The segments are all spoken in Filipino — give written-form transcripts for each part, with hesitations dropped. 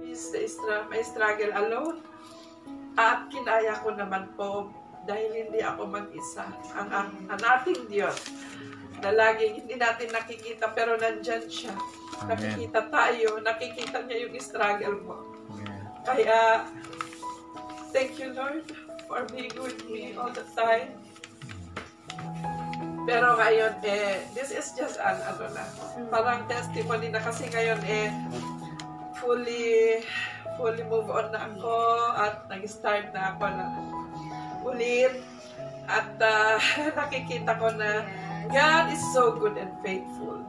May struggle alone. At kinaya ko naman po dahil hindi ako mag-isa. Ang ating Diyos na laging hindi natin nakikita pero nandyan siya. Nakikita tayo, nakikita niya yung struggle mo. Kaya, thank you Lord for being with me all the time. Pero ngayon, this is just parang testimony na kasi ngayon, fully move on na ako at nag-start na ako na ulit. At nakikita ko na God is so good and faithful.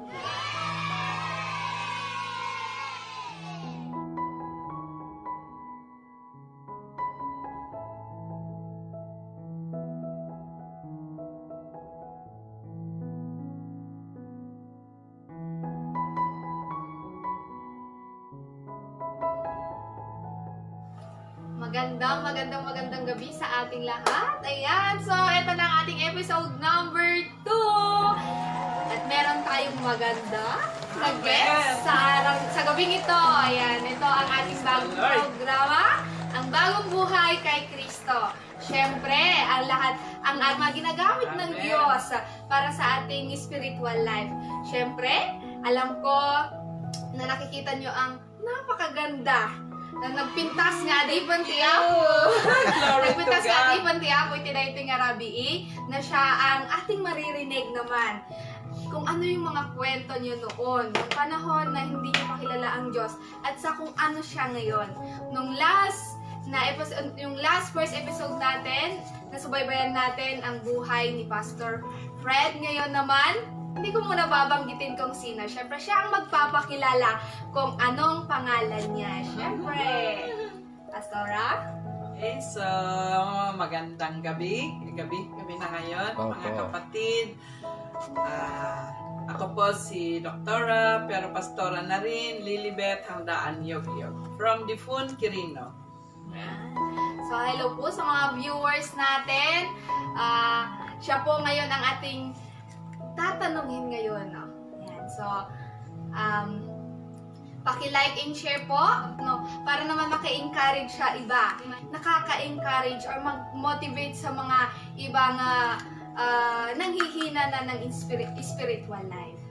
Magandang gabi sa ating lahat. Ayan, so ito na ang ating episode number 2. At meron tayong maganda na guest sa gabing ito. Ayan, ito ang ating bagong programa, ang bagong buhay kay Kristo. Siyempre, ang mga ginagamit ng Diyos para sa ating spiritual life. Siyempre, alam ko na nakikita nyo ang napakaganda na nagpintas nga di pantiapo. Nagpintas nga di pantiapo iti nga rabii na siya ang ating maririnig naman kung ano yung mga kwento niyo noon, yung panahon na hindi niyo makilala ang Diyos at sa kung ano siya ngayon. Yung first episode natin, nasubaybayan natin ang buhay ni Pastor Fred. Ngayon naman, hindi ko muna babanggitin kung sino. Siyempre, siya ang magpapakilala kung anong pangalan niya. Siyempre, Pastora? Okay, so magandang gabi. Gabi na ngayon, mga kapatid. Ako po si Doktora, pero Pastora na rin, Lilibet Handaan Yogyog, from Difun, Quirino. So, hello po sa mga viewers natin. Siya po ngayon ang ating tatanungin ngayon, no? Ayan. So, paki-like and share po, no? Para naman maka-encourage sa iba. Nakaka-encourage or mag-motivate sa mga ibang nanghihina na ng spiritual life.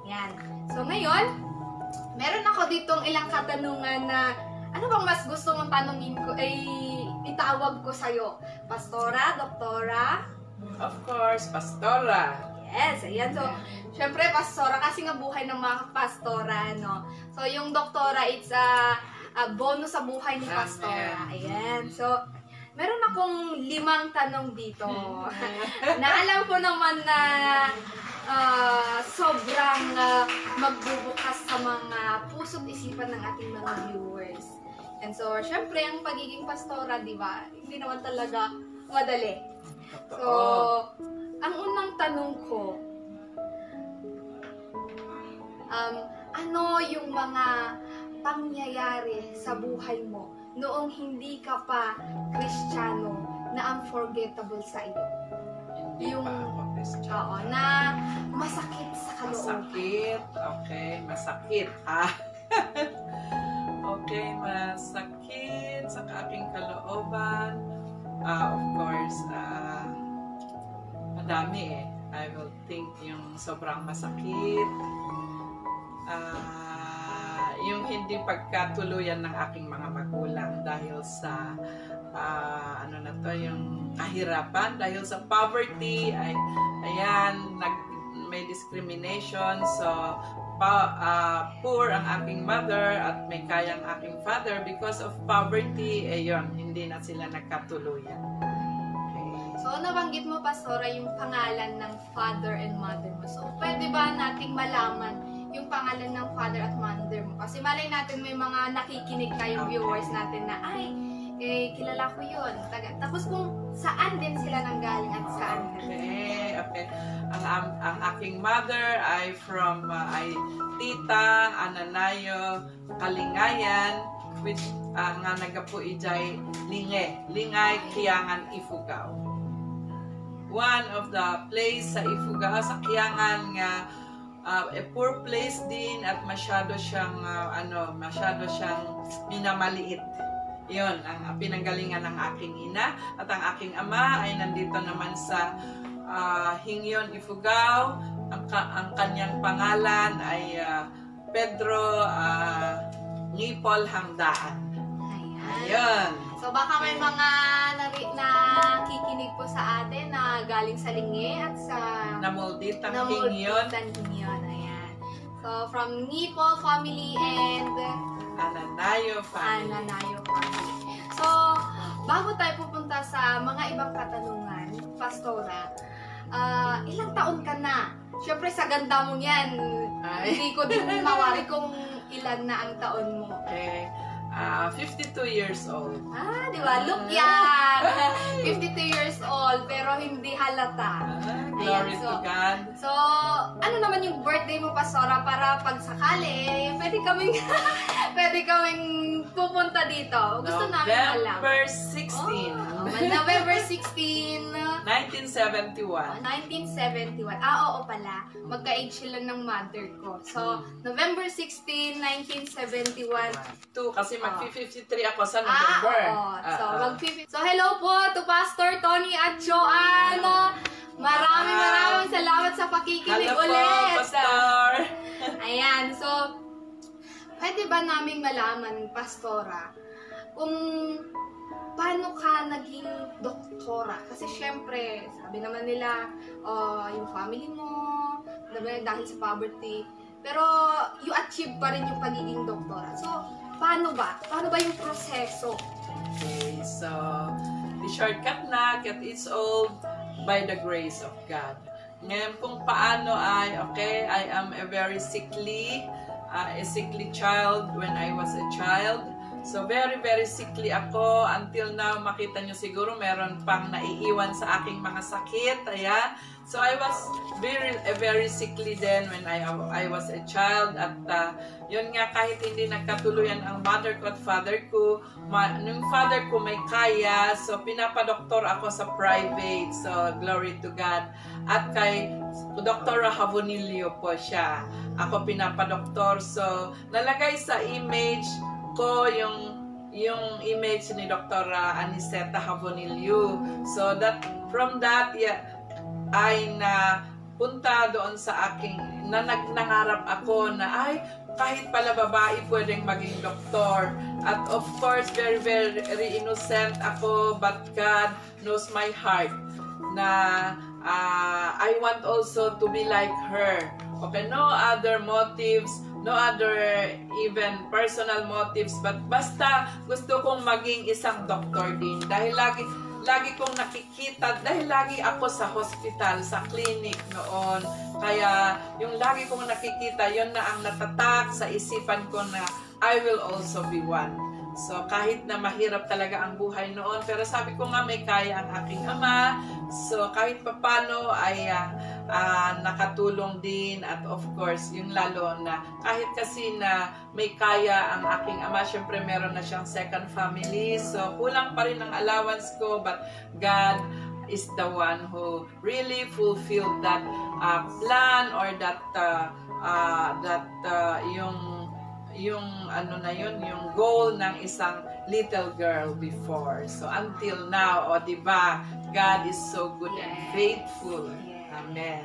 Ayan. So, ngayon, meron ako ditong ilang katanungan na ano bang mas gusto mong tanungin ko itawag ko sa'yo? Pastora, Doktora? Of course, Pastora. Yes, ayan. So, syempre, Pastora, kasi nga buhay ng mga Pastora, no? So, yung Doktora, it's a bonus sa buhay ni Pastora. Ayan. So, meron akong 5 tanong dito. Na alam ko naman na sobrang magbubukas sa mga puso't isipan ng ating mga viewers. And so, syempre, ang pagiging Pastora, di ba? Hindi naman talaga madali. So, ang unang tanong ko, ano yung mga pangyayari sa buhay mo noong hindi ka pa Kristiyano na unforgettable sa iyo? Yung na masakit sa kalooban. Masakit, okay, masakit. Okay, masakit sa aking kalooban. Of course, madami I will think yung sobrang masakit. Yung hindi pagkatuluyan ng aking mga magulang dahil sa yung kahirapan, dahil sa poverty, may discrimination. So, poor ang aking mother at may kayang aking father because of poverty, hindi na sila nagkatuluyan. So, nabanggit mo, Pastora, yung pangalan ng father and mother mo. So, pwede ba nating malaman yung pangalan ng father at mother mo? Kasi malay natin may mga nakikinig tayong viewers natin na, kilala ko yun. Tapos kung saan din sila nanggaling at saan. Okay. Ang aking mother ay from Tita Ananayo Kalingayan, which nga nagapo ijay Lingay Kiangan Ifugao. One of the place sa Ifugao, sa Kiangan nga a poor place din at masyado siyang minamaliit. Yun ang pinanggalingan ng aking ina, at ang aking ama ay nandito naman sa Hingyon, Ifugao. Ang kanyang pangalan ay Pedro Ngipol Hangdaan. Ayun. So baka may mga nakikinig po sa atin na galing sa Linge at sa Namulditang Hingyon. Ayan. So from Ngipol family and Ananayo family. So bago tayo pupunta sa mga ibang katanungan, Pastora, ilang taon ka na? Siyempre sa ganda mo yan, hindi ko din mawari kung ilan na ang taon mo. Okay. 52 years old. Di ba? Look yan! 52 years old, pero hindi halata. Glory Ayan, to God. So, ano naman yung birthday mo, Pastora, para pag sakali, pwede kaming pupunta dito. Gusto namin alam. November 16. November 16, 1971. 1971. Oo pala. Magka-age sila ng mother ko. So, November 16, 1971. Kasi mag-53 ako sa November. So, hello po to Pastor Tony at Joanne. Maraming salamat sa pakikinig Hello ulit. po, Pastor. Ayan. So, pwede ba naming malaman, Pastora, kung paano ka naging doktora? Kasi syempre, sabi naman nila, yung family mo, dahil sa poverty, pero you achieve pa rin yung pagiging doktora. So, paano ba? Paano ba yung proseso? Okay, so, the shortcut na, get is old by the grace of God. Ngayon kung paano ay, okay, I am a very sickly child when I was a child. So, very sickly ako. Until now, makita nyo siguro, meron pang naiiwan sa aking mga sakit. Ayan. So, I was very sickly then when I was a child. At yun nga, kahit hindi nagkatuluyan ang mother ko at father ko, yung father ko may kaya. So, pinapadoktor ako sa private. So, glory to God. At kay Dr. Havonilio po siya. Ako pinapadoktor. So, nalagay sa image ko yung image ni Dr. Aniceta Havonilio. So that from that ay napunta doon sa aking nangarap ako na ay kahit pala babae pwedeng maging doktor. At of course very innocent ako, but God knows my heart na I want also to be like her. Okay, no other motives, no other even personal motives, but basta gusto kong maging isang doktor din. Dahil lagi kong nakikita, dahil lagi ako sa hospital, sa clinic noon. Kaya yung lagi kong nakikita, yun na ang natatak sa isipan ko na I will also be one. So kahit na mahirap talaga ang buhay noon, pero sabi ko nga may kaya ang aking ama. So kahit papano ay nakatulong din. At of course, yung lalo na kahit kasi na may kaya ang aking ama, syempre meron na siyang second family. So kulang pa rin ang allowance ko, but God is the one who really fulfilled that plan, or yung goal ng isang little girl before. So until now, diba, God is so good and faithful. Amen.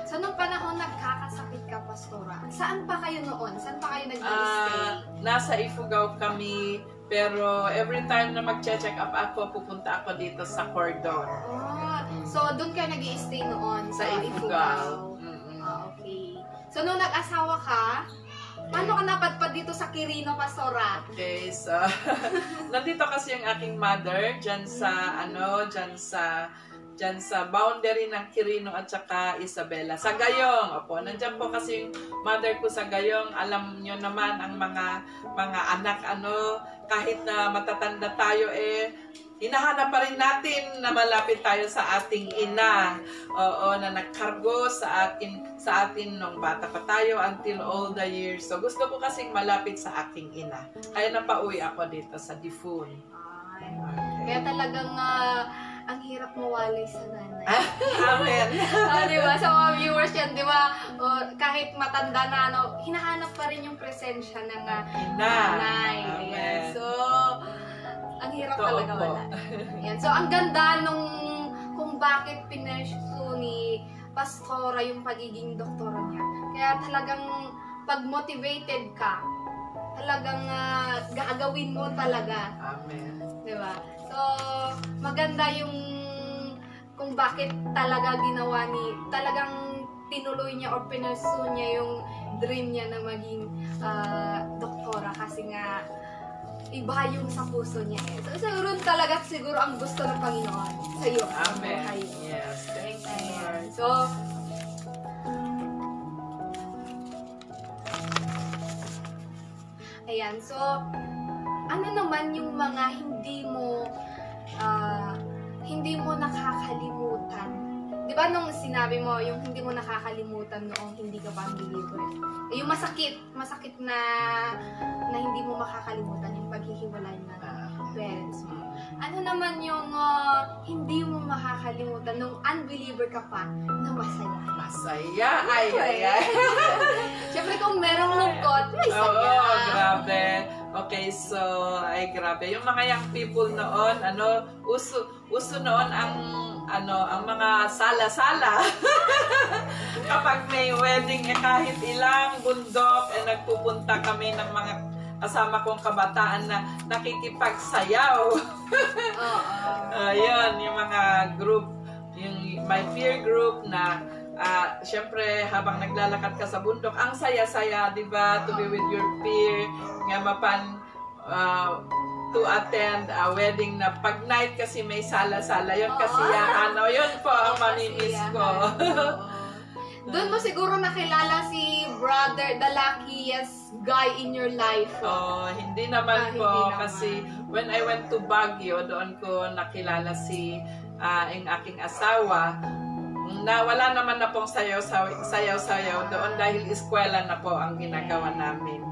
So nung panahon nagkakasakit ka, Pastora, saan pa kayo noon? Saan pa kayo nag-i-stay? Nasa Ifugao kami, pero every time na mag-check up ako, pupunta ako dito sa Cordon. So doon kayo nag-i-stay noon Sa Ifugao. Okay. So nung nag-asawa ka, paano ka napadpad dito sa Quirino, Pastora? Okay, so nandito kasi yung aking mother dyan sa boundary ng Quirino at saka Isabela. Sa Gayong, nandyan po kasi yung mother ko sa Gayong. Alam nyo naman ang mga anak, kahit na matatanda tayo, hinahanap pa rin natin na malapit tayo sa ating ina. Na nagkargo sa atin nung bata pa tayo until all the years. So gusto ko kasing malapit sa aking ina. Kaya napauwi ako dito sa Difun. Kaya talagang ang hirap mawalay sa nanay. Amen. Diba? Sa mga viewers yan, diba? Kahit matanda na, hinahanap pa rin yung presensya ng nanay. Ayan. So, ang hirap talaga wala. Ayan. So, ang ganda nung kung bakit pinursu ni Pastora yung pagiging doktora niya. Kaya talagang pag motivated ka, talagang gagawin mo talaga. Amen. Diba? So, maganda yung kung bakit talaga ginawa talagang tinuloy niya or pinursu niya yung dream niya na maging doktora kasi nga iba yung sa puso niya. So, siguro ang gusto ng Panginoon sa iyo. Amen. Yes. Thank you, Lord. So, ayan. So, ano naman yung mga hindi mo nakakalimutan? Di ba nung sinabi mo, yung hindi mo nakakalimutan noong hindi ka pa believer? Yung masakit na hindi mo makakalimutan yung paghihiwalay ng parents mo. Ano naman yung hindi mo makakalimutan nung unbeliever ka pa na masaya? Masaya. Ay. Siyempre kung merong lungkot, may saya. Oo, grabe. Okay, so, grabe. Yung mga young people noon, uso noon ang mga sala-sala. Kapag may wedding, kahit ilang bundok, nagpupunta kami ng mga kasama kong kabataan na nakikipagsayaw. Yun, yung mga group, my peer group na syempre, habang naglalakad ka sa bundok, ang saya-saya, di ba? To be with your peer, nga mapan to attend a wedding na pag night kasi may sala-sala. Yun kasi yun po ang mamimiss ko. Doon mo siguro nakilala si brother, the luckiest guy in your life. Hindi naman po. Hindi naman. Kasi when I went to Baguio, doon ko nakilala si ang aking asawa. Na wala naman na pong sayaw-sayaw doon dahil eskwela na po ang ginagawa namin.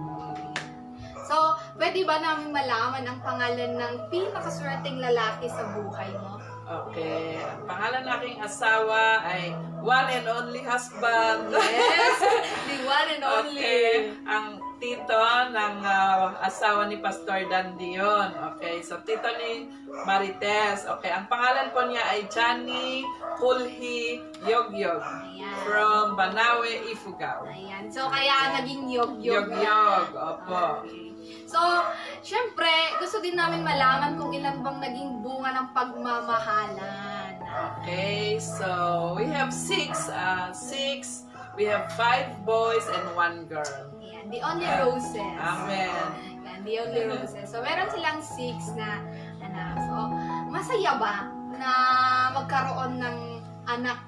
So, pwede ba namin malaman ang pangalan ng pinakaswerteng lalaki sa buhay mo? Okay. Ang pangalan ng aking asawa ay one and only husband. Yes! The one and only. Okay. Ang tito ng asawa ni Pastor Dan Dion. Okay. So, tito ni Marites. Okay. Ang pangalan po niya ay Johnny Kulhi Yogyog. Ayan. From Banawe, Ifugao. Ayan. So, kaya naging Yogyog. Yogyog. Opo. Okay. So, syempre, gusto din namin malaman kung ilan bang naging bunga ng pagmamahalan. Okay, so we have six. We have 5 boys and 1 girl. Ayan, the only roses. Amen. Ayan, the only roses. So, meron silang 6 na anak. So, masaya ba na magkaroon ng anak?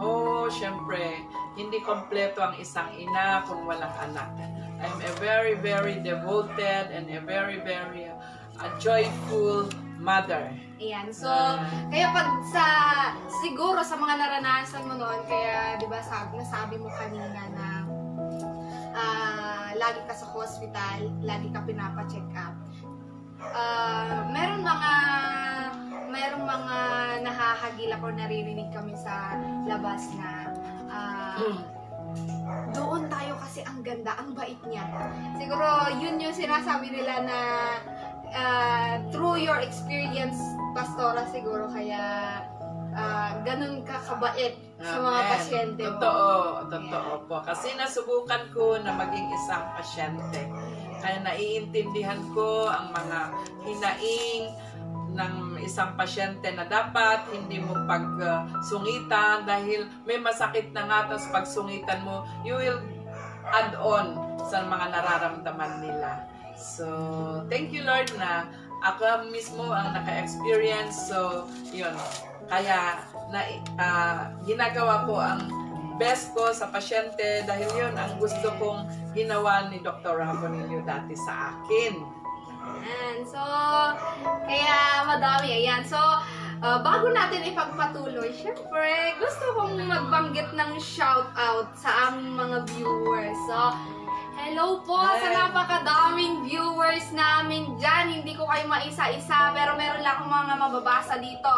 Oh, syempre, hindi kompleto ang isang ina kung walang anak. I'm a very, very devoted and a very, very joyful mother. Ayan. So, kaya pag siguro sa mga naranasan mo noon, kaya, di ba, nasabi mo kanina na lagi ka sa hospital, lagi ka pinapacheck up. Merong mga nahahagilap o naririnig kami sa labas na doon tayo kasi ang ganda, ang bait niya. Siguro yun yung sinasabi nila na through your experience, Pastora, siguro kaya ganun ka kabait sa mga pasyente mo. Totoo po. Kasi nasubukan ko na maging isang pasyente. Kaya naiintindihan ko ang mga hinaing ng isang pasyente na dapat hindi mo pagsungitan dahil may masakit na nga, tapos pagsungitan mo, you will add on sa mga nararamdaman nila. So, thank you Lord na ako mismo ang naka-experience. So, yun. Kaya ginagawa ko ang best ko sa pasyente dahil yun ang gusto kong ginawa ni Dr. Rabonillo dati sa akin. Ayan. So, kaya madami. Ayan. So, bago natin ipagpatuloy, syempre, gusto kong magbanggit ng shout-out sa aming mga viewers. So, hello po sa napakadaming viewers namin dyan. Hindi ko kayo maisa-isa, pero meron lang akong mga mababasa dito.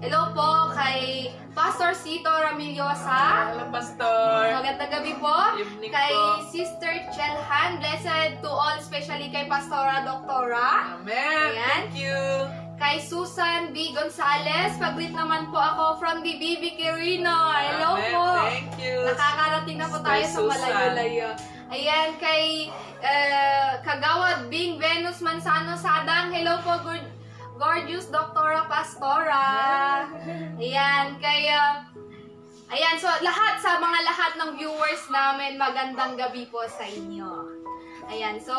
Hello po kay Pastor Cito Ramillosa. Hello, Pastor. Magandang gabi po. Evening Kay po. Sister Chelhan, blessed to all, especially kay Pastora Doktora. Amen. Ayan. Thank you. Kay Susan B. Gonzales, pag-greet naman po ako from the BB Quirino. Hello Amen. po. Thank you. Nakakarating na po tayo Kay sa Susan. malayo-layo. Ayan, kay Kagawad Bing Venus Manzano Sadang. Hello po, gorgeous Doktora Pastora. Ayan, kay... ayan, so sa mga lahat ng viewers namin, magandang gabi po sa inyo. Ayan, so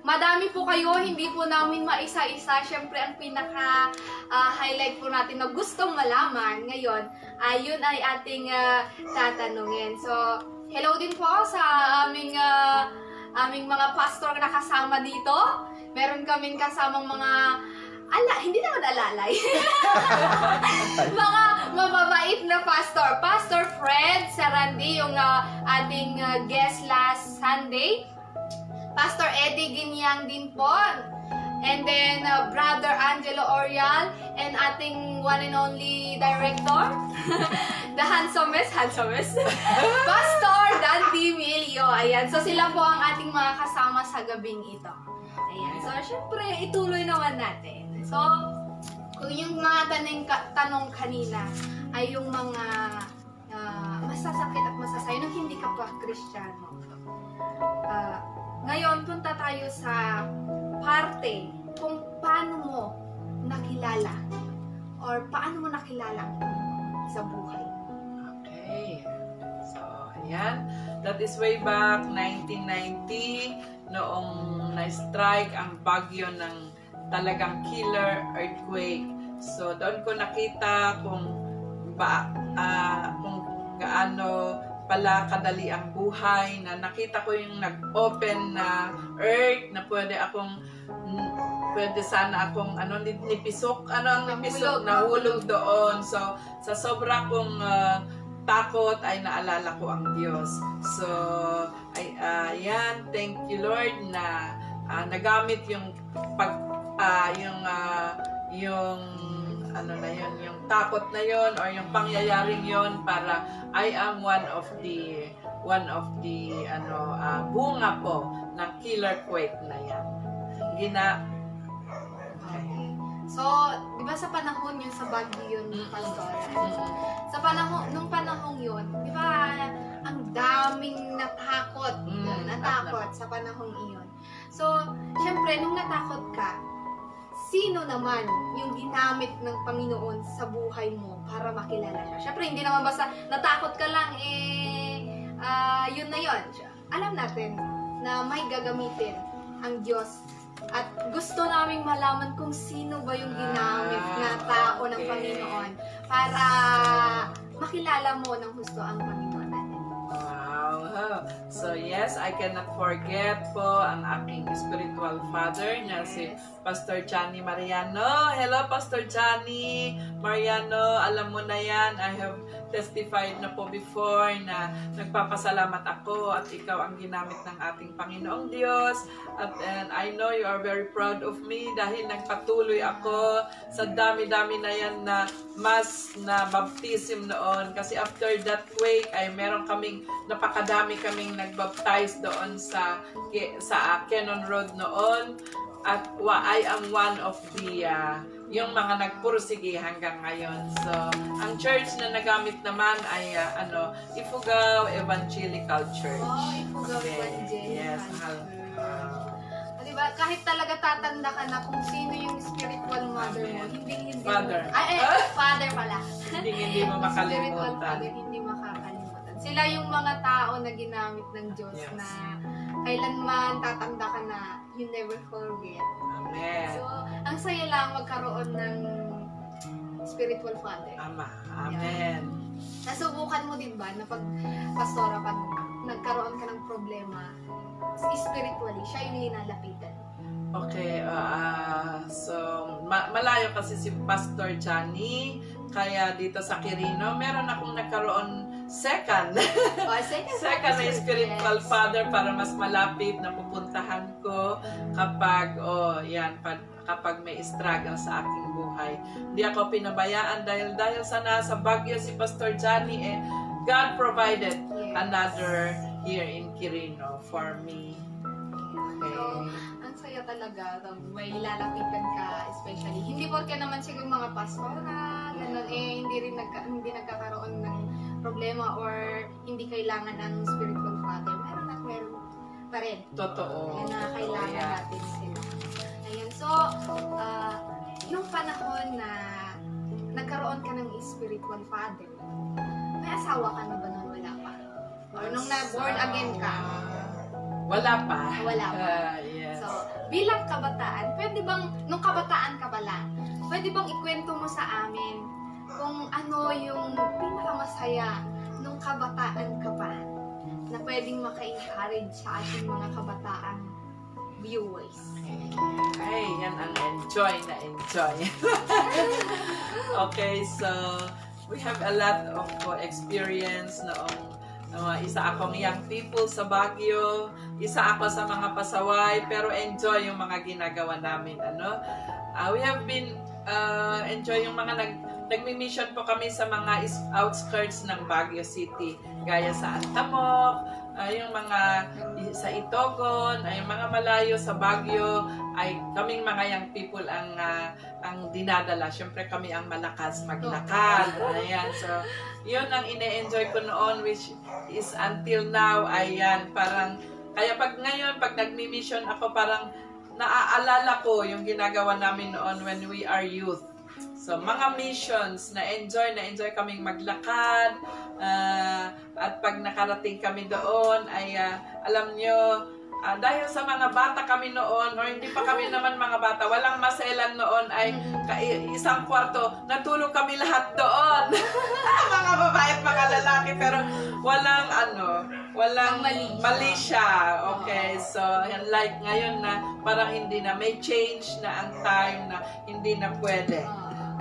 madami po kayo, hindi po namin maisa-isa. Siyempre, ang pinaka-highlight po natin na gustong malaman ngayon, yun ay ating tatanungin. So, hello din po sa aming mga pastor na kasama dito. Meron kaming kasamang mga hindi naman alalay. Mga mababait na pastor. Pastor Fred Sarandi, yung ating guest last Sunday. Pastor Eddie Ginyang din po. And then, Brother Angelo Orial. And ating one and only director. The handsomest. Pastor Dante Milio. Ayan. So, sila po ang ating mga kasama sa gabing ito. Ayan. So, syempre, ituloy naman natin. So, kung yung mga tanong kanina ay yung mga masasakit at masasaya nung hindi ka pa Kristiyano. Ngayon, punta tayo sa parte kung paano mo nakilala or paano mo nakilala sa buhay. Okay. So, ayan. That is way back 1990 noong na-strike ang bagyo ng talagang killer earthquake. So, doon ko nakita kung gaano pala kadali ang buhay, na nakita ko yung nag-open na earth na pwede sana akong nipisok, nahulog doon. So, sa sobra kong takot ay naalala ko ang Diyos. So, ayan, thank you Lord na nagamit yung yung takot na yon or yung pangyayaring yon para I am one of the bunga po ng killer quake na yan. So, di ba sa panahon yun, sa bagyo yun, Pastor? Nung panahon yun, di ba, ang daming natakot sa panahong iyon. So, syempre, nung natakot ka, sino naman yung ginamit ng Panginoon sa buhay mo para makilala siya? Syempre, hindi naman basta natakot ka lang, yun na yun. Alam natin na may gagamitin ang Diyos. At gusto naming malaman kung sino ba yung ginamit na tao ng Panginoon para makilala mo ng husto ang Panginoon natin. Wow! So yes, I cannot forget po ang aking spiritual father na si Pastor Johnny Mariano. Hello, Pastor Johnny Mariano. Alam mo na yan, I have testified na po before na nagpapasalamat ako at ikaw ang ginamit ng ating Panginoong Diyos. And I know you are very proud of me dahil nagpatuloy ako sa dami-dami na yan na mas na baptism noon. Kasi after that quake ay meron kaming napakadami kaming nagbaptize doon sa Cannon Road noon. At I am one of the yung mga nagpursige hanggang ngayon. So, ang church na nagamit naman ay Ifugao Evangelical Church. Oh, Ifugao Evangelical Yes. Church. Diba, kahit talaga tatanda ka na kung sino yung spiritual mother mo, hindi Father. Father pala. Hindi mo Spiritual makalimutan. father, hindi makakalimutan. Sila yung mga tao na ginamit ng Diyos Yes. na kailanman tatanda ka na you never forget. Amen. So, ang saya lang magkaroon ng spiritual father. Ama. Amen. Nasubukan mo din ba na pag pastora, pag nagkaroon ka ng problema, spiritually, siya yung linalapitan? Okay, so malayo kasi si Pastor Johnny, kaya dito sa Quirino, meron akong nagkaroon second. Second na spiritual father para mas malapit na pupuntahan ko kapag, kapag may struggle sa aking buhay. Hindi ako pinabayaan dahil sa nasa Baguio si Pastor Johnny, God provided another here in Quirino for me. Okay. So, ang saya talaga. May lalapitan ka, especially. Hindi porke naman siguro mga pastor na ganun, hindi nagkakaroon ng problema or hindi kailangan ng spiritual father. Meron at meron pa rin. Totoo. Yan na kailangan natin sila. Ayan. So, yung panahon na nagkaroon ka ng spiritual father, may asawa ka na ba nung wala pa? Or nung na-born again ka? Wala pa. Wala pa. Yes. So, bilang kabataan, pwede bang, nung kabataan ka pa lang, pwede bang ikwento mo sa amin kung ano yung pinakamasaya nung kabataan ka pa na pwedeng maka-encourage sa ating mga kabataang viewers? Ay, yan ang enjoy na enjoy. Okay, so we have a lot of experience noong isa akong young people sa Baguio, isa ako sa mga pasaway, pero enjoy yung mga ginagawa namin. We have been enjoy yung mga nagmi-mission po kami sa mga outskirts ng Baguio City, gaya sa Antamok, yung mga sa Itogon, yung mga malayo sa Baguio, ay kaming mga young people ang dinadala. Siyempre kami ang malakas maglakad. Ayan, so yun ang ine-enjoy ko noon, which is until now, ayan, parang, kaya pag nagmi-mission ako, parang naaalala ko yung ginagawa namin noon when we are youth. So, mga missions, na-enjoy kaming maglakad, at pag nakarating kami doon, ay alam nyo, dahil sa mga bata kami noon, or hindi pa kami naman mga bata, walang maselan noon, ay isang kwarto, natulog kami lahat doon. Mga babae at mga lalaki, pero walang mali siya. Okay, so like ngayon na parang hindi na, may change na ang time na hindi na pwede.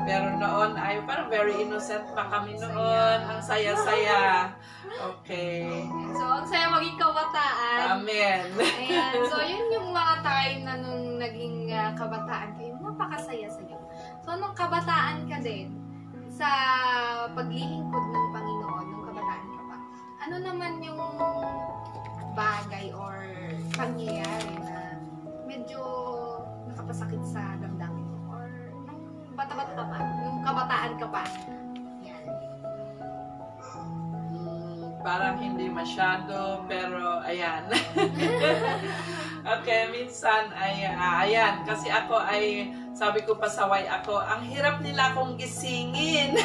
Pero noon ay parang very innocent pa kami noon. Ang saya-saya. Okay. So, ang saya maging kabataan. Amen. Ayan. So, yun yung mga time na nung naging kabataan kayo, napakasaya sa'yo. So, nung kabataan ka din, sa paglilingkod ng Panginoon, nung kabataan ka pa, ano naman yung bagay or pangyayari na medyo nakapasakit sa damdamin mo? Or nung bata-bata ka pa, nung kabataan ka pa? Yan. Parang hindi masyado, pero ayan. Okay, minsan ay ayan, kasi ako ay, sabi ko pasaway ako, ang hirap nila akong gisingin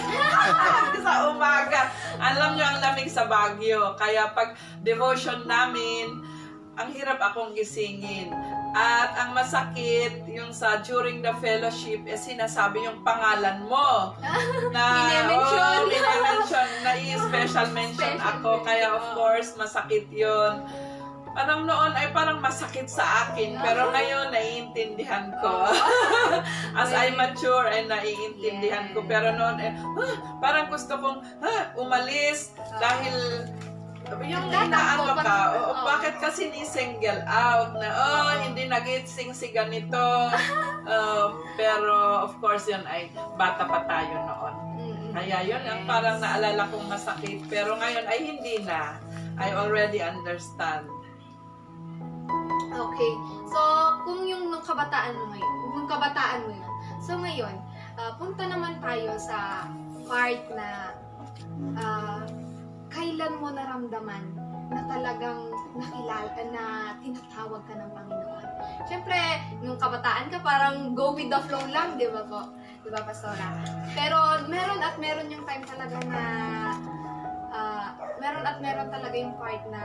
sa umaga. Alam nyo, ang lamig sa Baguio, kaya pag devotion namin, ang hirap akong gisingin. At ang masakit, yung sa during the fellowship, sinasabi yung pangalan mo. Na mini-mention, na i-special mention ako. Kaya of course, masakit yun. Parang noon ay parang masakit sa akin. Pero ngayon, naiintindihan ko. As I mature, ay naiintindihan ko. Pero noon, parang gusto kong umalis dahil yung inaano ka, bakit kasi ni-single out na, hindi nag-itsing si ganito. Pero of course yun ay bata pa tayo noon. Kaya yun ang parang naalala kong masakit. Pero ngayon ay hindi na. I already understand. Okay. So, kung yung nung kabataan mo yun. So ngayon, punta naman tayo sa part na kailan mo naramdaman na talagang nakilala, na tinatawag ka ng Panginoon? Siyempre, nung kabataan ka, parang go with the flow lang, di ba po? Di ba, Pastora? Pero meron yung time talaga na, meron talaga yung part na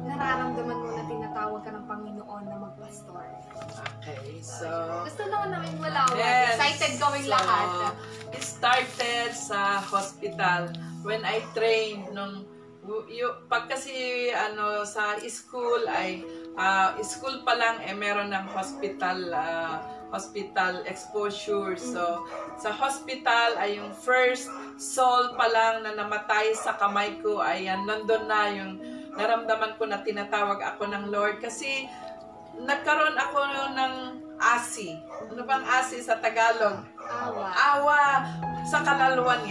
nararamdaman mo na tinatawag ka ng Panginoon na magpastor. Okay, so gusto namin malaman. Yes, excited kaming lahat. It started sa hospital when I trained nung pag kasi sa school ay school pa lang meron ng hospital exposure. So, sa hospital ay yung first soul pa lang na namatay sa kamay ko ay nandun na yung naramdaman ko na tinatawag ako ng Lord. Kasi nagkaroon ako ng asi. Ano bang asi sa Tagalog? Awa. Awa sa kaluluwan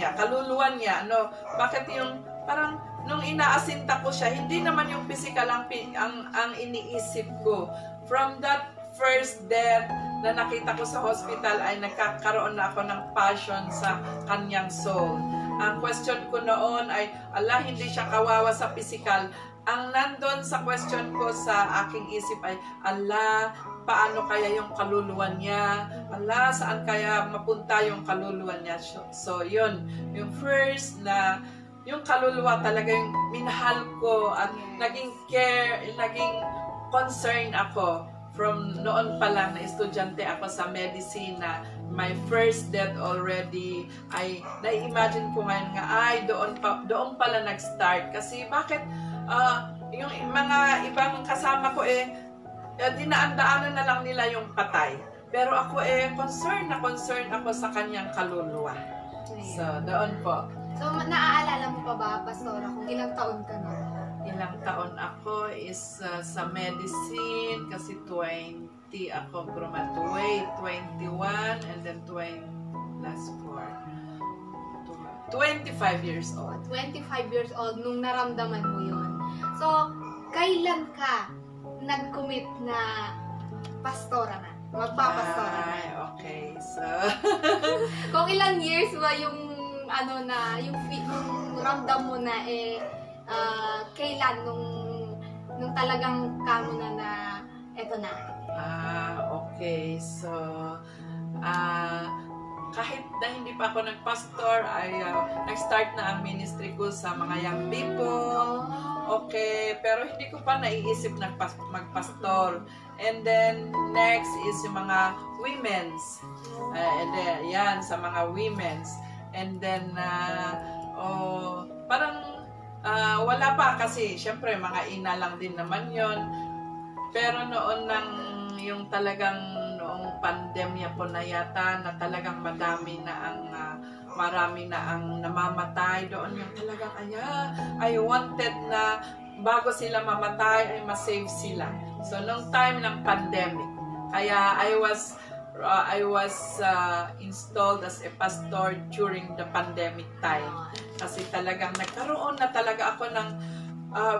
niya. Ano, bakit yung parang nung inaasinta ko siya, hindi naman yung physical ang iniisip ko. From that first death na nakita ko sa hospital ay nagkakaroon na ako ng passion sa kanyang soul. Ang question ko noon ay, ala, hindi siya kawawa sa physical. Ang nandun sa question ko sa aking isip ay, ala, paano kaya yung kaluluwa niya? Ala, saan kaya mapunta yung kaluluwa niya? So, yun. Yung first na yung kaluluwa talaga yung minahal ko at naging concern ako from noon pa lang na estudyante ako sa medicine. My first death already ay na-imagine ko ngayon nga ay doon pala nag-start kasi bakit yung mga ibang kasama ko dinaan-daanan na lang nila yung patay, pero ako concern ako sa kanyang kaluluwa. So doon po. So, naaalala mo pa ba, Pastora, kung ilang taon ka na? Ilang taon ako is sa medicine, kasi 20 ako graduate, 21, and then 25 years old. 25 years old nung naramdaman mo yun. So, kailan ka nag-commit na pastora na? Magpapastora na? Ay, okay. So, kung ilang years ba yung yung ramdam mo na kailan nung talagang kamo na eto na? Okay. So, kahit na hindi pa ako nagpastor, ay nag-start na ang ministry ko sa mga young people. Okay, pero hindi ko pa naiisip na magpastor. And then, next is yung mga women's. And then, yan, sa mga women's. And then, parang wala pa kasi, syempre, mga ina lang din naman yon. Pero noon yung talagang noong pandemya po na yata, na talagang marami na ang namamatay doon, yung talagang, I wanted na bago sila mamatay, ay masave sila. So, nung time ng pandemic, kaya I was installed as a pastor during the pandemic time. Kasi talagang nagkaroon na talaga ako ng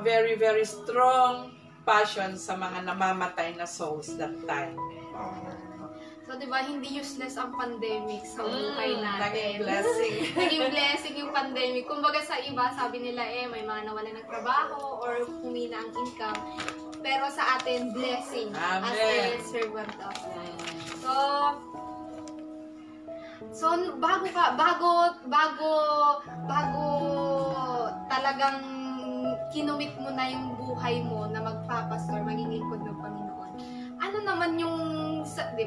very, very strong passion sa mga namamatay na souls that time. So, di ba, hindi useless ang pandemic sa buhay natin. Naging blessing. Naging blessing yung pandemic. Kumbaga sa iba, sabi nila may mga nawalan ng trabaho or humina ang income. Pero sa atin, blessing. Amen. As a servant of God. So bago talagang kinumit mo na yung buhay mo na magpapastor, maging lingkod ng Panginoon. Ano naman yung,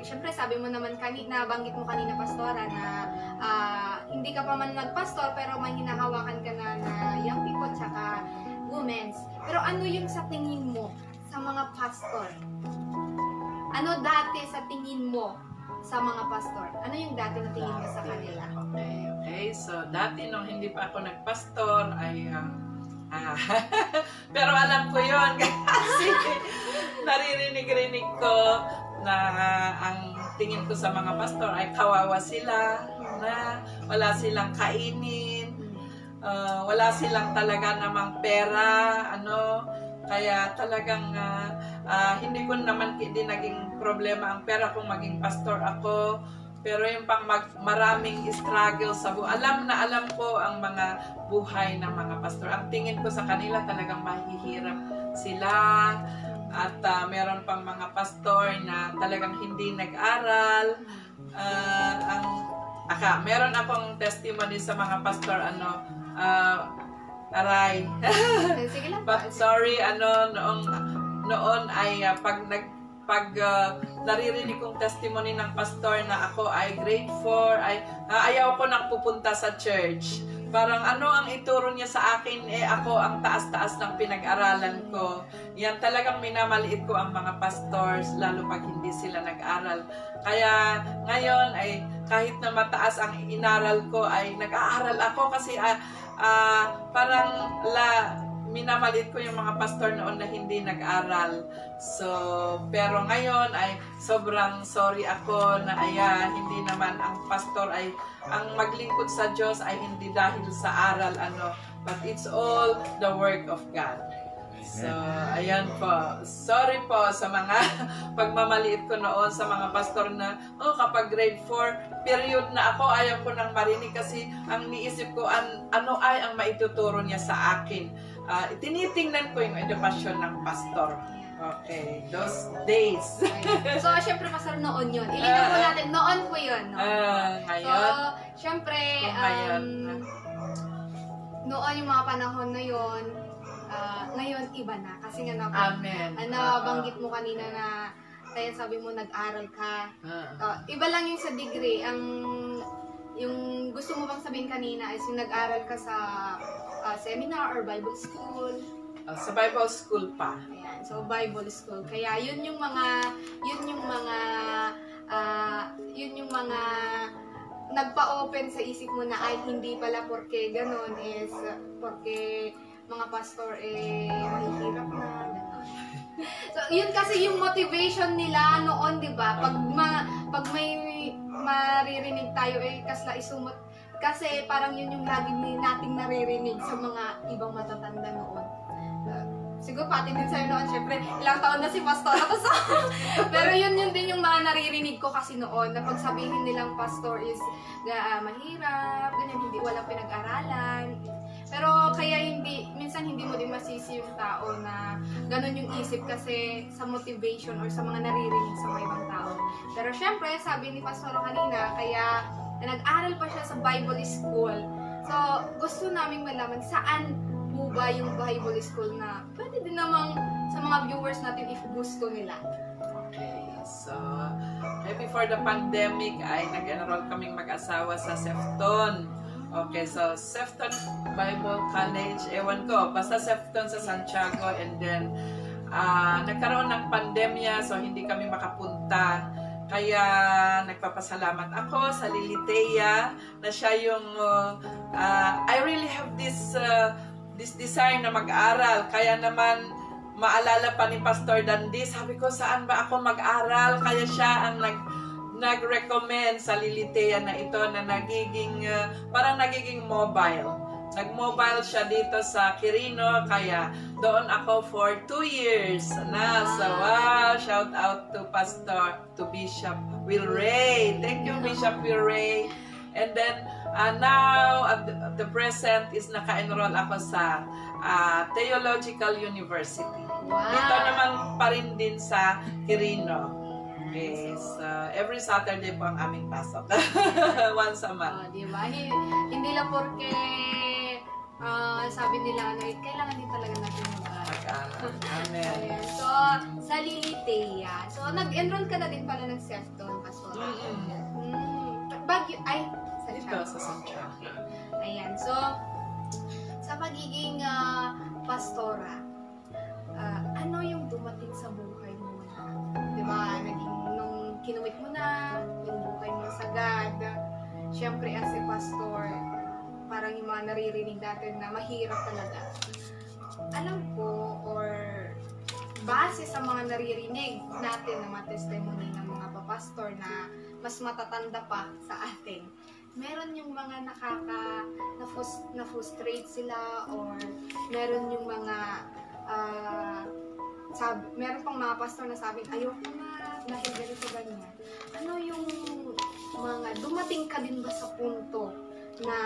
syempre sabi mo naman banggit mo kanina, Pastora, na hindi ka pa man nagpastor pero may hinahawakan ka na young people tsaka women's. Pero ano yung sa tingin mo sa mga pastor? Ano dati sa tingin mo sa mga pastor? Ano yung dati na tingin mo sa kanila? Okay. So, dati nung hindi pa ako nagpastor, ay pero alam ko yon kasi naririnig ko na ang tingin ko sa mga pastor ay kawawa sila, na wala silang kainin, wala silang talaga namang pera, kaya talagang hindi ko naman din naging problema ang pera kung maging pastor ako. Pero yung maraming struggle sa buhay. Alam ko ang mga buhay ng mga pastor. Ang tingin ko sa kanila talagang mahihirap sila. At meron pang mga pastor na talagang hindi nag-aral. Meron akong testimony sa mga pastor, aray. Sige lang. But sorry, noon ay pag naririnig kong testimony ng pastor na ako ay grade 4, ayaw ko nang pupunta sa church. parang ano ang ituro niya sa akin, ako ang taas-taas ng pinag-aralan ko. Yan talagang minamaliit ko ang mga pastors, lalo pag hindi sila nag-aral. Kaya ngayon ay kahit na mataas ang inaral ko ay nag-aaral ako kasi parang minamalit ko yung mga pastor noon na hindi nag-aral. So, pero ngayon ay sobrang sorry ako na hindi naman ang pastor ay ang maglingkod sa Diyos ay hindi dahil sa aral but it's all the work of God. So, ayan po. Sorry po sa mga pagmamaliit ko noon sa mga pastor na, kapag grade 4, period na ako, ayaw ko nang marinig kasi ang niisip ko, ano ay ang maituturo niya sa akin. Tinitingnan ko yung edukasyon ng pastor. Okay, those days. So, syempre, pastor, noon yun. Ilinaw po natin, noon po yun. No? Ngayon? So, syempre, noon yung mga panahon na yun, ngayon iba na. Kasi nga Amen. Banggit mo kanina na, kaya sabi mo nag-aral ka. Iba lang yung sa degree. Yung gusto mo bang sabihin kanina is yung nag-aral ka sa seminar or Bible school. Sa Bible school pa. Ayan, so Bible school. Kaya yun yung mga nagpa-open sa isip mo na ay hindi pala porque ganun is porque mga pastor mahihirap na. So yun kasi yung motivation nila noon, 'di ba? Pag may maririnig tayo kasla isumot kasi parang yun yung lagi nating naririnig sa mga ibang matatanda noon. Siguro pati din sa'yo noon, syempre, ilang taon na si pastor ako pero yun din yung mga naririnig ko kasi noon, na pagsabihin nilang pastor is mahirap, ganyan, hindi walang pinag-aralan. Pero kaya minsan hindi mo din masisi yung tao na ganun yung isip kasi sa motivation or sa mga naririnig sa mga ibang tao. Pero syempre, sabi ni pastor kanina, kaya nag-aral pa siya sa Bible school. So, gusto naming malaman saan po ba yung Bible school na pwede din namang sa mga viewers natin if gusto nila. Okay, so before the pandemic ay nag-enroll kaming mag-asawa sa Sefton. Okay, so Sefton Bible College, ewan ko, basta Sefton sa Santiago, and then nagkaroon ng pandemya so hindi kami makapunta. Kaya nagpapasalamat ako sa Lilitea na siya yung I really have this desire na mag-aral. Kaya naman maalala pa ni Pastor Dandy, sabi ko saan ba ako mag-aral? Kaya siya ang nag-recommend sa Lilitea na ito na parang nagiging mobile. Nag-mobile siya dito sa Quirino, kaya doon ako for 2 years na. So, wow, shout out to Bishop Will Ray. Thank you, Bishop Will Ray. And then, now, at the present is naka-enroll ako sa Theological University. Wow. Dito naman pa rin din sa Quirino. Okay, so every Saturday po ang aming pasok. Once a month. Diba? Hindi lang porque sabi nila, kailangan din talaga natin mag-aral. Amen. Ayan. So, sa Lilitea. So, nag-enroll ka na din pala ng Sefton, Pastor. Baguio, Dito sa Santiago. Ayan. So, sa pagiging pastora, ano yung dumating sa buhay mo na? Diba, nung kinumit mo na, yung buhay mo sagad, syempre as a pastor, parang yung mga naririnig natin na mahirap talaga. Alam ko, or base sa mga naririnig natin na mga testimony ng mga papastor na mas matatanda pa sa atin, meron yung mga na-frustrate sila, or meron yung mga meron pang mga pastor na sabi, ayoko na, dahil ganito ganyan. Ano yung mga, dumating ka din ba sa punto na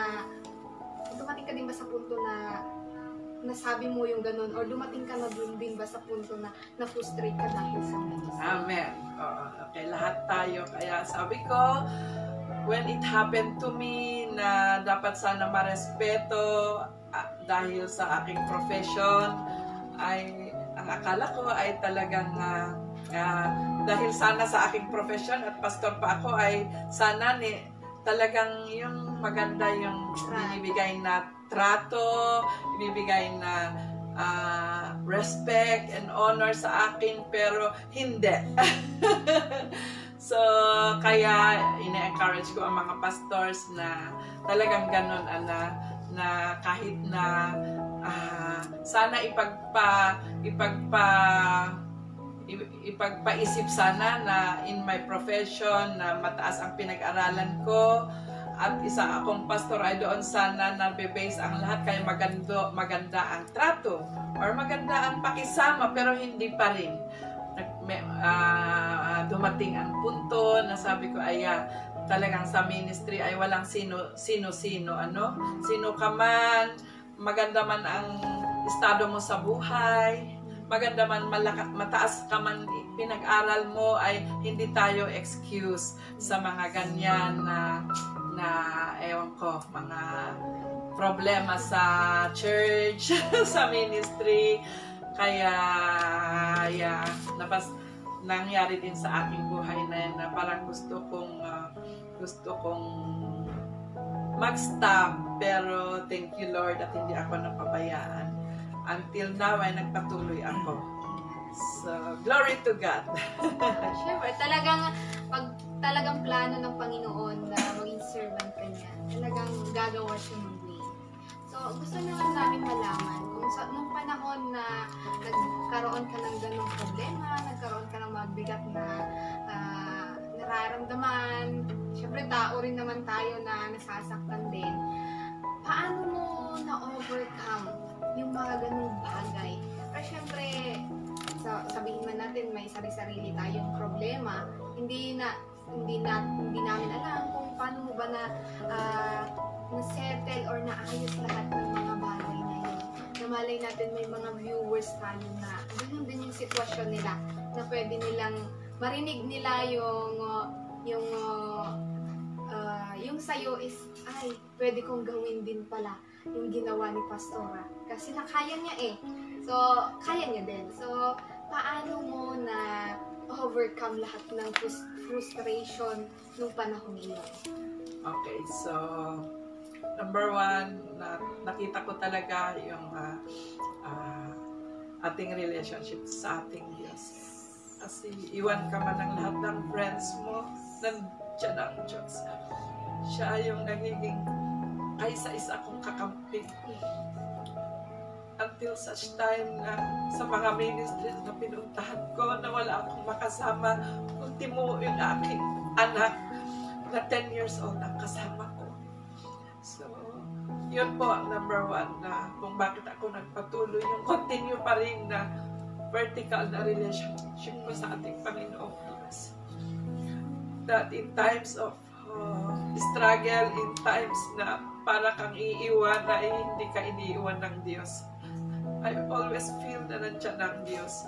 nasabi mo yung ganun, or dumating ka na din ba sa punto na na-frustrate ka dahil sa mga? Amen. Okay, lahat tayo. Kaya sabi ko, when it happened to me na dapat sana marespeto dahil sa aking profession, ay ang akala ko ay talagang dahil sana sa aking profession at pastor pa ako ay sana talagang yung maganda yung binibigay na trato, ibibigay na respect and honor sa akin, pero hindi. So, kaya ina-encourage ko ang mga pastors na talagang ganun, na kahit na sana ipagpaisip sana na in my profession na mataas ang pinag-aralan ko at isa akong pastor ay doon sana na base ang lahat kaya maganda ang trato or maganda ang pakisama, pero hindi pa rin dumating ang punto na sabi ko talagang sa ministry ay walang sino ka man, maganda man ang estado mo sa buhay, maganda man mataas ka man pinag-aral mo, ay hindi tayo excuse sa mga ganyan na ewan ko, mga problema sa church, sa ministry. Kaya nangyari din sa aking buhay na yan, na parang gusto kong mag-stop, pero thank you Lord at hindi ako napabayaan. Until now ay nagpatuloy ako. So, glory to God. Siyempre, talagang plano ng Panginoon na maging servant ka niya, talagang gagawa siya ng way. So, gusto naman namin malaman kung nung panahon na nagkaroon ka ng ganong problema, nagkaroon ka ng mabigat na nararamdaman, siyempre tao rin naman tayo na nasasaktan din, paano mo na-overcome yung mga ganong bagay? Pero siyempre, sabihin man natin may sarili-sarili tayong problema, hindi namin alam kung paano mo ba na-settle or naayos lahat ng mga bagay na yun. Namalay natin may mga viewers tayo na ganun din yung sitwasyon nila, na pwede nilang marinig nila yung sa'yo is, ay, pwede kong gawin din pala yung ginawa ni Pastora. Kasi nakaya niya eh. So, kaya niya din. So, paano mo na overcome lahat ng frustration nung panahon iyon? Okay, so, number one, nakita ko talaga yung ating relationship sa ating Diyos. Kasi iwan ka man ng lahat ng friends mo, nandiyan ang Diyos. Siya yung nagiging kaisa-isa kong kakampi. Until such time na sa mga ministries na pinuntahan ko na wala akong makasama, ultimo yung aking anak na 10 years old ang kasama ko. So, yun po ang number one na kung bakit ako nagpatuloy, yung continue pa rin na vertical na relationship ko sa ating Panginoong Diyos. That in times of struggle, in times na para kang iiwan, na hindi ka iniiwan ng Diyos, I always feel na nandiyan ang Diyos.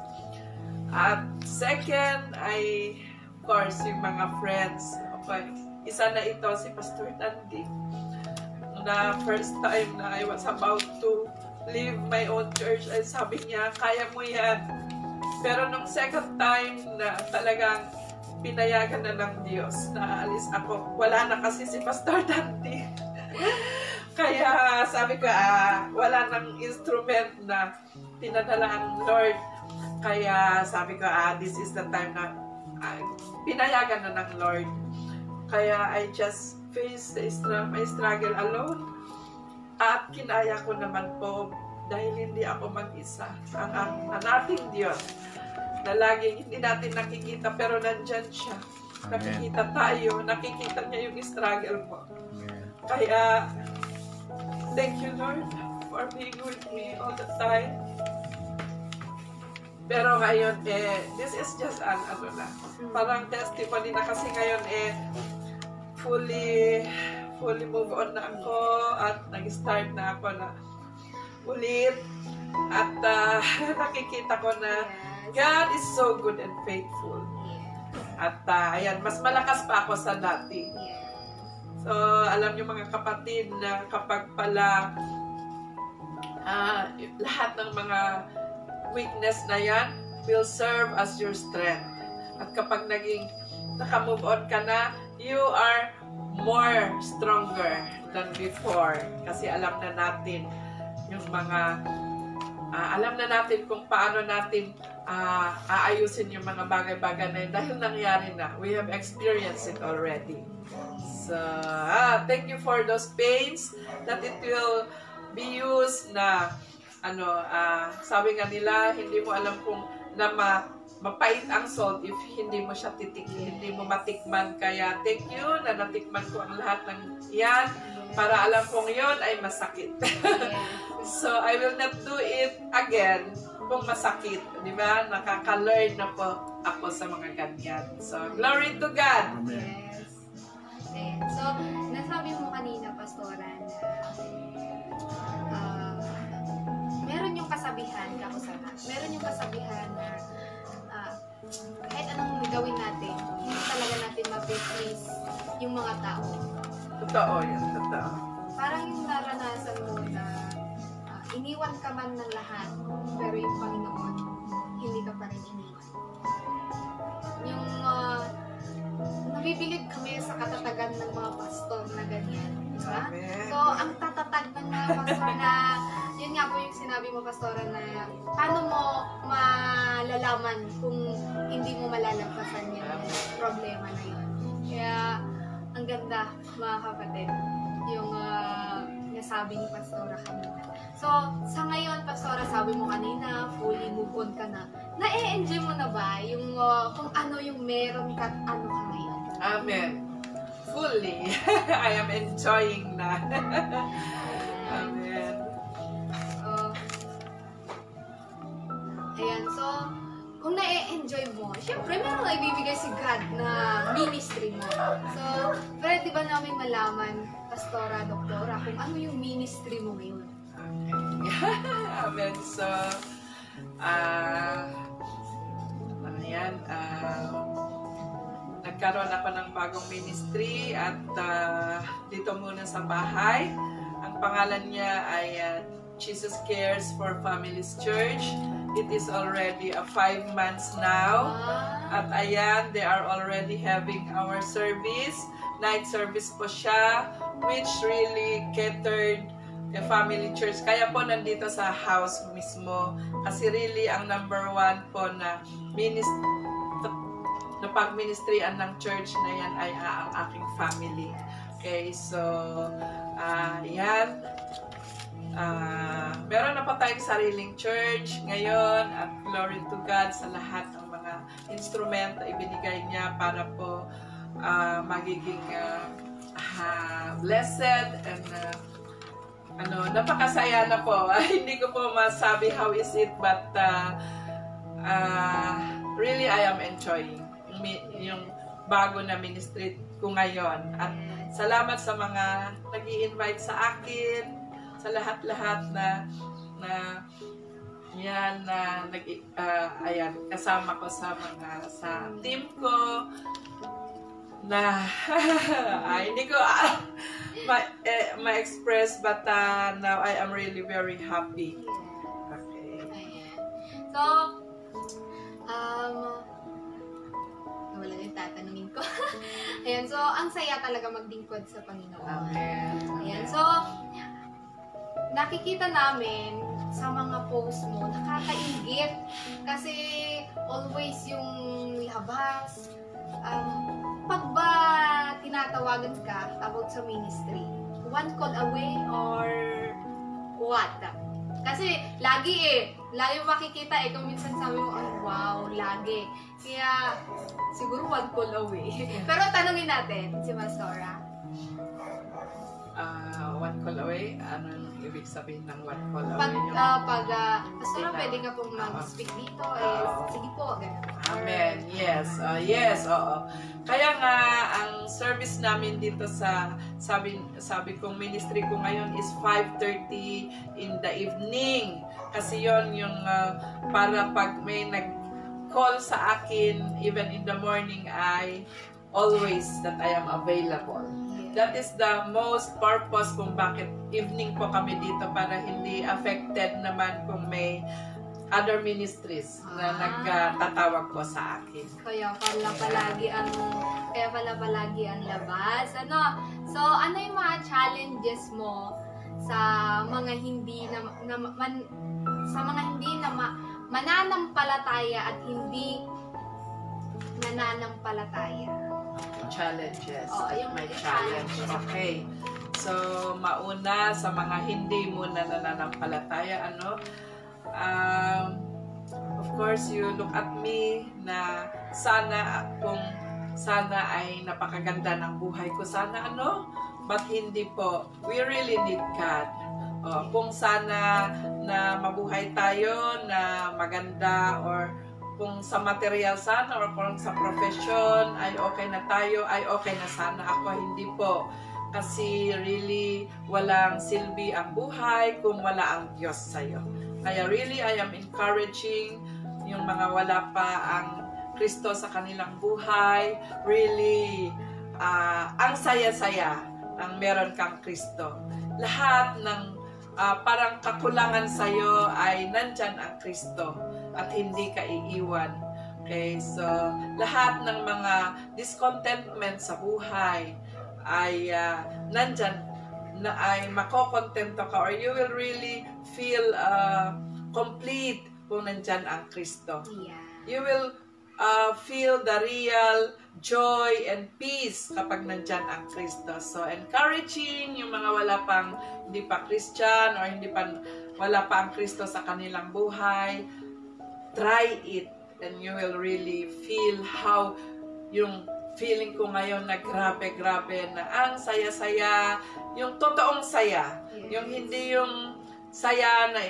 At second ay, of course, yung mga friends. Okay. Isa na ito, si Pastor Tandy. Na first time na I was about to leave my own church, ay sabi niya, kaya mo yan. Pero nung second time na talagang pinayagan na ng Diyos na alis ako, wala na kasi si Pastor Tandy. Kaya sabi ko, wala nang instrument na pinadala ang Lord. Kaya sabi ko, this is the time na pinayagan na ng Lord. Kaya I just face my struggle alone. At kinaya ko naman po dahil hindi ako mag-isa. Ang ating Diyos na laging hindi natin nakikita pero nandyan siya. Amen. Nakikita tayo, nakikita niya yung struggle mo. Kaya thank you Lord for being with me all the time. Pero ngayon this is just parang testimony na, kasi ngayon fully move on na ako at nag-start na ako na ulit at nakikita ko na God is so good and faithful. At ayan, mas malakas pa ako sa dati. So, alam niyo mga kapatid na kapag pala lahat ng mga weakness na yan will serve as your strength. At kapag naka-move on ka na, you are more stronger than before. Kasi alam na natin yung mga alam na natin kung paano natin aayusin yung mga bagay-bagay na yun dahil nangyari na. We have experienced it already. So, thank you for those pains that it will be used na sabi nga nila, hindi mo alam kung na mapait ang salt if hindi mo siya hindi mo matikman. Kaya thank you na natikman ko ang lahat ng yan para alam kong yun ay masakit. So, I will not do it again kung masakit. Di ba? Nakaka-learn na po ako sa mga ganyan. So, glory to God! Yes. Ayan. So, nasabi mo kanina, Pastora, na meron yung kasabihan, meron yung kasabihan na kahit anong gawin natin, hindi talaga natin ma-please yung mga tao. Totoo yan, totoo. Parang yung naranasan mo na iniwan ka man ng lahat, pero yung Panginoon, hindi ka pa rin iniwan. Yung nabibilib kami sa katatagan ng mga pastor na ganyan. Diba? So, ang tatatag ng mga pastor na, yun nga po yung sinabi mo, Pastora, na paano mo malalaman kung hindi mo malalagpasan yung problema na yun. Kaya, ang ganda, mga kapatid, yung nasabi ni Pastora kanina. So, sa ngayon, Pastora, sabi mo kanina, fully move on ka na. Na-enjoy mo na ba yung kung ano yung meron ka, ano ka ngayon? Amen. Fully. I am enjoying na. Amen. Ayan, so, kung na-enjoy mo, syempre meron na ibibigay si God na ministry mo. So, pwede ba namin malaman, Pastora, Doktora, kung ano yung ministry mo ngayon? Okay. Amen. So, ayan, nagkaroon ako ng bagong ministry at dito muna sa bahay. Ang pangalan niya ay Jesus Cares for Families Church. It is already 5 months now. At ayan, they are already having our service. Night service po siya, which really catered a family church. Kaya po nandito sa house mismo. Kasi really, ang number 1 po na pag-ministryan ng church na yan ay ang aking family. Okay, so, yan. Meron na pa tayong sariling church ngayon at glory to God sa lahat ng mga instrument na ibinigay niya para po magiging blessed and napakasaya na po. Hindi ko po masabi how is it, but really I am enjoying yung bago na ministry ko ngayon. At salamat sa mga nag-i-invite sa akin, sa lahat-lahat na ayan, kasama ko sa team ko na hindi ko ma-express but now I am really very happy. Okay. Ayan. So, wala na yung tatanungin ko. Ayan, so, ang saya talaga maglingkod sa Panginoon. Amen. Ayan, so, nakikita namin sa mga post mo, nakakaingit. Kasi, always yung labas. Pag ba tinatawagan ka about sa ministry, one call away or what? Kasi lagi makikita kung minsan sabi mo, oh, wow, lagi. Kaya siguro one call away. Pero tanungin natin si Pastora. One call away? Ano ibig sabihin ng one call away? Pastora, pwede ka pong mag-speak dito. Sige po, ganun. Amen. Yes. Yes, oo. Kaya nga, ang service namin dito sa, sabi kong ministry ko ngayon is 5:30 in the evening. Kasi yon yung para pag may nag-call sa akin, even in the morning, I always that I am available. That is the most purpose kung bakit evening po kami dito, para hindi affected naman kung may other ministries na nagtatawag po sa akin. Kaya pala palagi ang kaya pala palagi ang labas. Ano? So, ano yung mga challenges mo sa mga hindi na, mananampalataya at hindi nananampalataya? Challenges. Oo, yung May mga challenge. challenges. Okay. So, mauna sa mga hindi mo nananampalataya, of course, you look at me na sana ay napakaganda ng buhay ko. Sana but hindi po. We really need God. Kung sana na mabuhay tayo na maganda, or kung sa material sana, or kung sa profession ay okay na tayo, ay okay na sana ako. Hindi po. Kasi really, walang silbi ang buhay kung wala ang Diyos sa'yo. Kaya really, I am encouraging yung mga wala pa ang Kristo sa kanilang buhay. Really, ang saya-saya ang meron kang Kristo. Lahat ng parang kakulangan sa'yo ay nandyan ang Kristo at hindi ka iiwan. Okay, so lahat ng mga discontentment sa buhay ay nandyan na ay makokontento ka, or you will really feel complete kung nandyan ang Kristo. Yeah. You will feel the real joy and peace kapag nandyan ang Kristo. So, encouraging yung mga hindi pa Christian, or wala pa ang Kristo sa kanilang buhay, try it and you will really feel how yung feeling ko ngayon na grabe na ang saya-saya, yung totoong saya, yung hindi yung saya na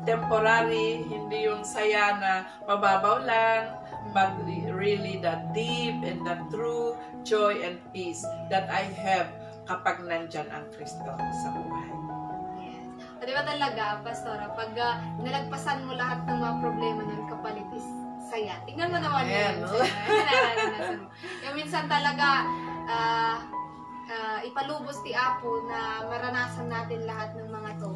temporary, hindi yung saya na mababaw lang, but really the deep and the true joy and peace that I have kapag nandyan ang Kristo sa buhay. Yes. O diba talaga, Pastora, pag nalagpasan mo lahat ng mga problema ng kapalit is saya. Tingnan mo naman yun. Nararanasan mo. Yung minsan talaga, ipalubos ti Apo na maranasan natin lahat ng mga to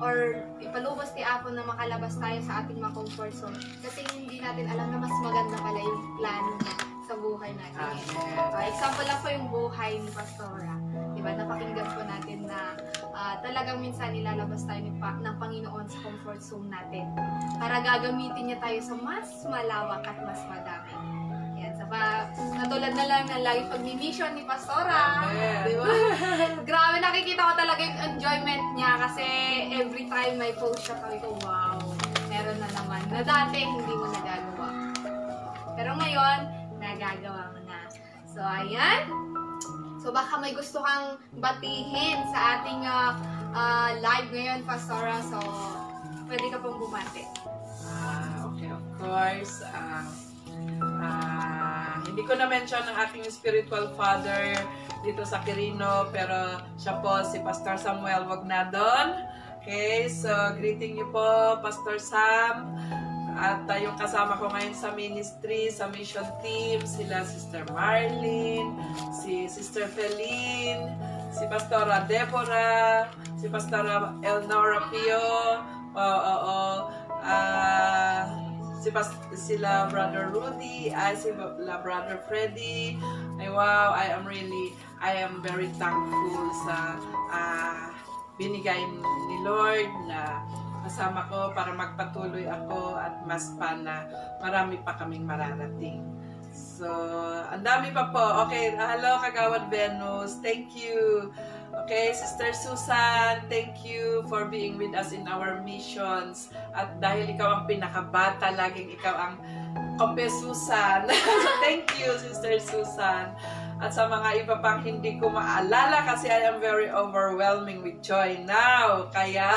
or ipalubos ti Apo na makalabas tayo sa ating mga comfort zone. Kasi hindi natin alam na mas maganda pala yung plano niya sa buhay natin. Example lang po yung buhay ni Pastora. Diba? Napakinggan po natin na talagang minsan nilalabas tayo ng Panginoon sa comfort zone natin para gagamitin niya tayo sa mas malawak at mas madami. Yan. Natulad na lang ng lagi pag-mission ni Pastora. Diba? Grabe, nakikita ko talaga yung enjoyment niya kasi every time may post siya, sabi ko, wow, meron na naman. Na dati, hindi mo nagagawa. Pero ngayon, nagagawa mo na. So, ayan. So, baka may gusto kang batihin sa ating live ngayon, Pastora. So, pwede ka pong bumati. Okay, of course. Hindi ko na-mention ang ating spiritual father dito sa Quirino, pero siya po si Pastor Samuel Wagnadon. Okay, so greeting niyo po, Pastor Sam. At yung kasama ko ngayon sa ministry, sa mission team, sila Sister Marlene, si Sister Feline, si Pastora Deborah, si Pastora Elnora Pio, sila Brother Rudy, sila Brother Freddy. Wow, I am very thankful sa binigay ni Lord na kasama ko para magpatuloy ako at mas pa na marami pa kaming mararating. So, ang dami pa po. Okay, hello Kagawad Venus. Thank you. Okay, Sister Susan, thank you for being with us in our missions. At dahil ikaw ang pinakabata, laging ikaw ang Kompe Susan. Thank you, Sister Susan. At sa mga iba pang hindi ko maalala kasi I am very overwhelming with joy now. Kaya,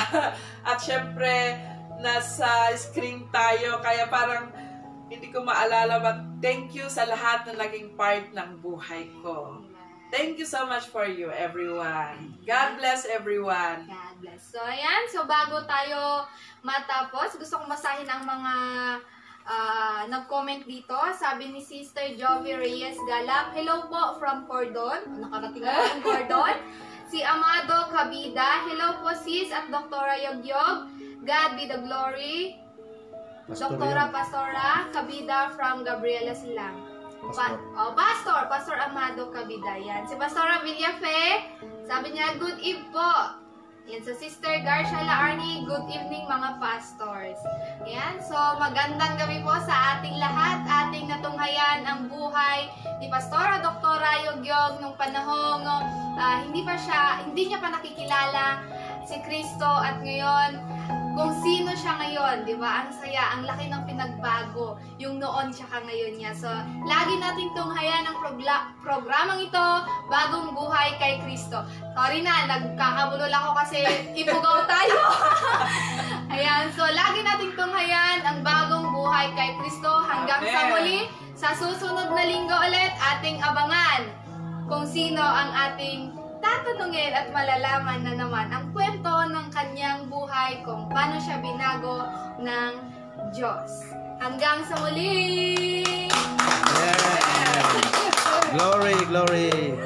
at syempre, nasa screen tayo. Kaya parang hindi ko maalala, but thank you sa lahat na naging part ng buhay ko. Thank you so much for you, everyone. God bless everyone. God bless. So, ayan. So, bago tayo matapos, gusto kong basahin ang mga nag-comment dito. Sabi ni Sister Jovi Reyes Galang, hello po from Cordon. Nakarating ako ng Cordon. Si Amado Cabida, hello po sis at Doktora Yogyog. God be the glory. Doktora Pastora Cabida from Gabriela Silang. Pastor Amado Kabidayan. Si Pastora Villafe, sabi niya, good eve po. Yan, sa Sister Garcia Laarni, good evening mga pastors. Yan, so magandang gabi po sa ating lahat, ating natunghayan ang buhay ni Pastora Doktora Yogyog nung panahong hindi niya pa nakikilala si Kristo at ngayon kung sino siya ngayon, di ba? Ang saya, ang laki ng pinagbago yung noon tsaka ngayon niya. So, lagi nating tunghayan ang programang ito, Bagong Buhay kay Kristo. Sorry na, nagkakabulol ako kasi ipugaw tayo. Ayan, so lagi nating tunghayan ang Bagong Buhay kay Kristo hanggang sa muli. Sa susunod na linggo ulit, ating abangan kung sino ang ating tatanungin at malalaman na naman ang kwento ng kanyang buhay kung paano siya binago ng Diyos. Hanggang sa muli! Yeah. Glory, glory.